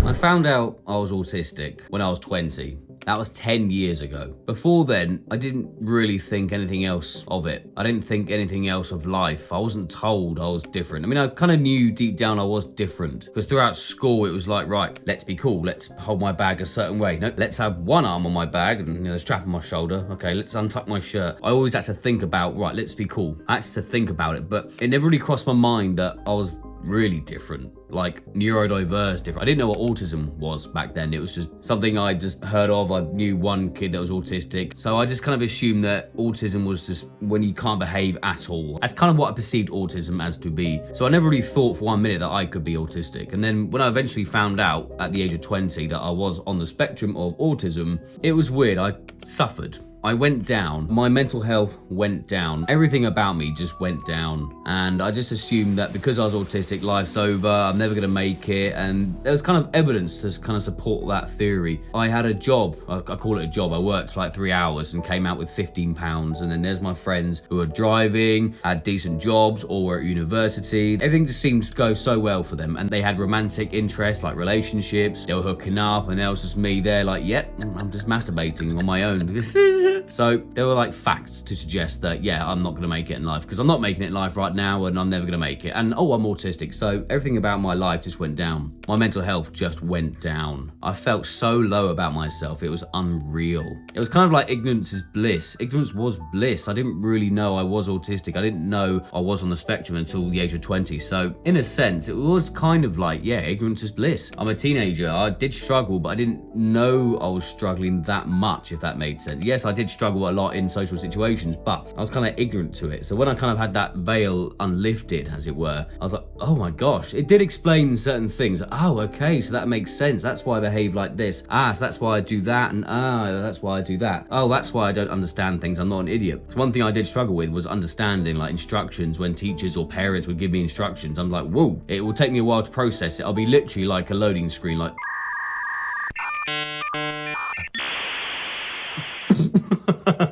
I found out I was autistic when I was 20. That was 10 years ago. Before then, I didn't really think anything else of it. I didn't think anything else of life. I wasn't told I was different. I mean, I kind of knew deep down I was different, because throughout school it was like, right, let's be cool. Let's hold my bag a certain way. No, let's have one arm on my bag and a strap on my shoulder. Okay, let's untuck my shirt. I always had to think about, right, let's be cool. I had to think about it, but it never really crossed my mind that I was really different, like neurodiverse different. I didn't know what autism was back then. It was just something I just heard of. I knew one kid that was autistic, so I just kind of assumed that autism was just when you can't behave at all. That's kind of what I perceived autism as to be. So I never really thought for 1 minute that I could be autistic. And then when I eventually found out at the age of 20 that I was on the spectrum of autism, it was weird. I suffered. I went down. My mental health went down. Everything about me just went down. And I just assumed that because I was autistic, life's over, I'm never gonna make it. And there was kind of evidence to kind of support that theory. I had a job, I call it a job. I worked for like 3 hours and came out with £15. And then there's my friends who are driving, had decent jobs, or were at university. Everything just seemed to go so well for them. And they had romantic interests, like relationships. They were hooking up, and there was just me there like, yep, I'm just masturbating on my own. So there were like facts to suggest that, yeah, I'm not going to make it in life, because I'm not making it in life right now, and I'm never going to make it. And I'm autistic, so everything about my life just went down. My mental health just went down. I felt so low about myself. It was unreal. It was kind of like ignorance is bliss. Ignorance was bliss. I didn't really know I was autistic. I didn't know I was on the spectrum until the age of 20. So in a sense, it was kind of like, yeah, ignorance is bliss. I'm a teenager. I did struggle, but I didn't know I was struggling that much, if that made sense. Yes, I did struggle a lot in social situations, but I was kind of ignorant to it. So when I kind of had that veil unlifted, as it were, I was like, oh my gosh, it did explain certain things. Oh, okay, so that makes sense. That's why I behave like this. So that's why I do that, and that's why I do that. Oh, that's why I don't understand things. I'm not an idiot. So one thing I did struggle with was understanding like instructions. When teachers or parents would give me instructions, I'm like, whoa, it will take me a while to process it. I'll be literally like a loading screen, like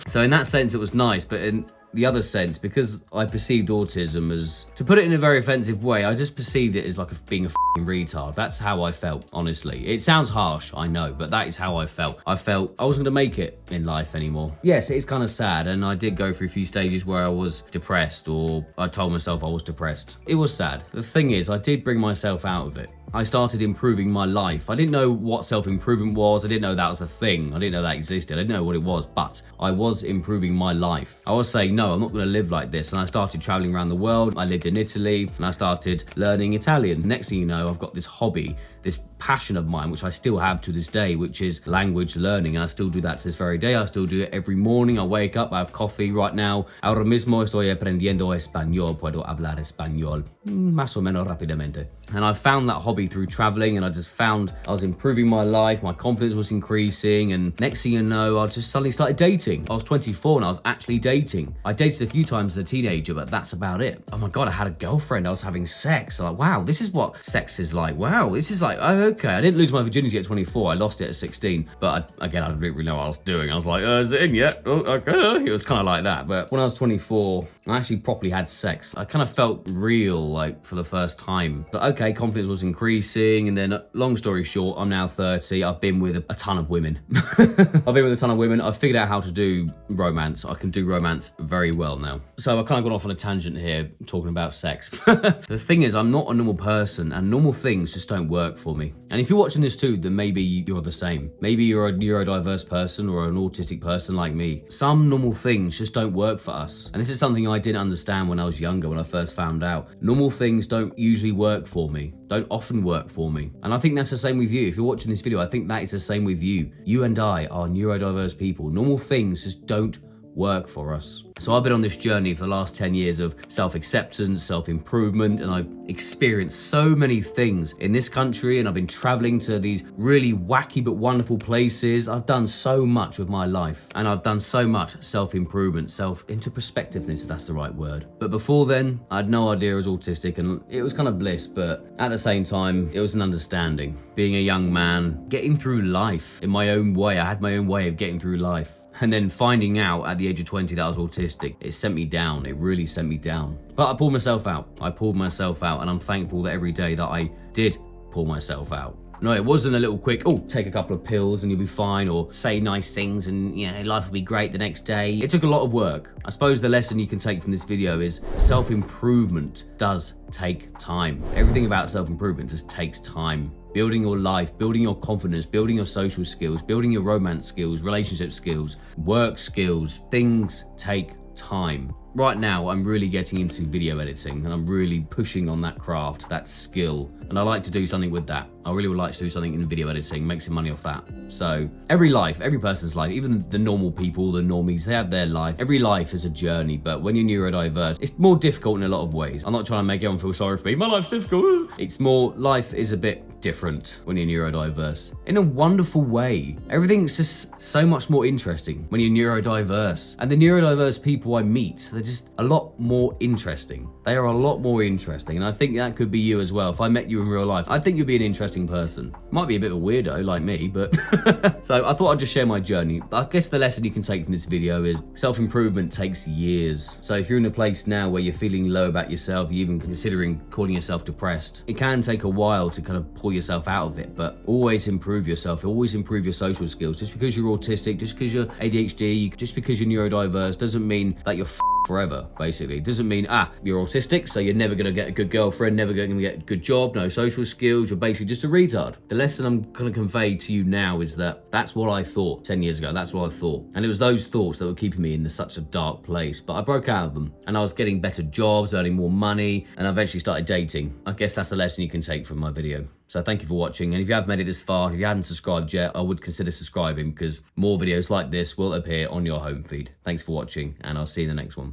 so in that sense it was nice, but in the other sense, because I perceived autism as, to put it in a very offensive way, I just perceived it as like being a f***ing retard. That's how I felt, honestly. It sounds harsh, I know, but that is how I felt. I felt I wasn't gonna make it in life anymore. Yes, it is kind of sad, and I did go through a few stages where I was depressed, or I told myself I was depressed. It was sad. The thing is, I did bring myself out of it. I started improving my life. I didn't know what self-improvement was. I didn't know that was a thing. I didn't know that existed. I didn't know what it was, but I was improving my life. I was saying, no, I'm not gonna live like this. And I started traveling around the world. I lived in Italy, and I started learning Italian. Next thing you know, I've got this hobby, this passion of mine, which I still have to this day, which is language learning. And I still do that to this very day. I still do it every morning. I wake up, I have coffee right now. Ahora mismo estoy aprendiendo español. Puedo hablar español más o menos rápidamente. And I found that hobby through traveling, and I just found I was improving my life. My confidence was increasing, and next thing you know, I just suddenly started dating. I was 24 and I was actually dating. I dated a few times as a teenager, but that's about it. Oh my God, I had a girlfriend. I was having sex. I'm like, wow, this is what sex is like. Wow, this is like, oh, okay. I didn't lose my virginity at 24. I lost it at 16. But I didn't really know what I was doing. I was like, is it in yet? Oh, okay. It was kind of like that. But when I was 24, I actually properly had sex. I kind of felt real, like, for the first time. But okay, confidence was increasing. And then, long story short, I'm now 30. I've been with a ton of women. I've figured out how to do romance. I can do romance very well now. So I've kind of gone off on a tangent here, talking about sex. The thing is, I'm not a normal person, and normal things just don't work for me. And if you're watching this too, then maybe you're the same. Maybe you're a neurodiverse person or an autistic person like me. Some normal things just don't work for us. And this is something I didn't understand when I was younger, when I first found out. Normal things don't usually work for me, don't often work for me. And I think that's the same with you. If you're watching this video, I think that is the same with you. You and I are neurodiverse people. Normal things just don't work for us. So I've been on this journey for the last 10 years of self-acceptance, self-improvement, and I've experienced so many things in this country, and I've been traveling to these really wacky but wonderful places. I've done so much with my life, and I've done so much self-improvement, self-introspectiveness, if that's the right word. But before then, I had no idea I was autistic, and it was kind of bliss, but at the same time, it was an understanding. Being a young man, getting through life in my own way. I had my own way of getting through life. And then finding out at the age of 20 that I was autistic, it sent me down. It really sent me down. But I pulled myself out. And I'm thankful that every day that I did pull myself out. No, it wasn't a little quick, oh, take a couple of pills and you'll be fine, or say nice things and, you know, life will be great the next day. It took a lot of work. I suppose the lesson you can take from this video is self-improvement does take time. Everything about self-improvement just takes time. Building your life, building your confidence, building your social skills, building your romance skills, relationship skills, work skills, things take time. Right now, I'm really getting into video editing and I'm really pushing on that craft, that skill. And I like to do something with that. I really would like to do something in video editing, make some money off that. So every life, every person's life, even the normal people, the normies, they have their life. Every life is a journey, but when you're neurodiverse, it's more difficult in a lot of ways. I'm not trying to make everyone feel sorry for me. My life's difficult. It's more, life is a bit different when you're neurodiverse in a wonderful way. Everything's just so much more interesting when you're neurodiverse. And the neurodiverse people I meet, they're just a lot more interesting. They are a lot more interesting. And I think that could be you as well. If I met you in real life, I think you'd be an interesting person. Might be a bit of a weirdo like me, but so I thought I'd just share my journey. I guess the lesson you can take from this video is self-improvement takes years. So if you're in a place now where you're feeling low about yourself, you're even considering calling yourself depressed, it can take a while to kind of pull yourself out of it, but always improve yourself, always improve your social skills. Just because you're autistic, just because you're ADHD, just because you're neurodiverse doesn't mean that you're forever, basically. It doesn't mean, you're autistic, so you're never gonna get a good girlfriend, never gonna get a good job, no social skills, you're basically just a retard. The lesson I'm gonna convey to you now is that that's what I thought 10 years ago, that's what I thought. And it was those thoughts that were keeping me in such a dark place, but I broke out of them and I was getting better jobs, earning more money, and I eventually started dating. I guess that's the lesson you can take from my video. So thank you for watching, and if you have made it this far, if you haven't subscribed yet, I would consider subscribing because more videos like this will appear on your home feed. Thanks for watching, and I'll see you in the next one.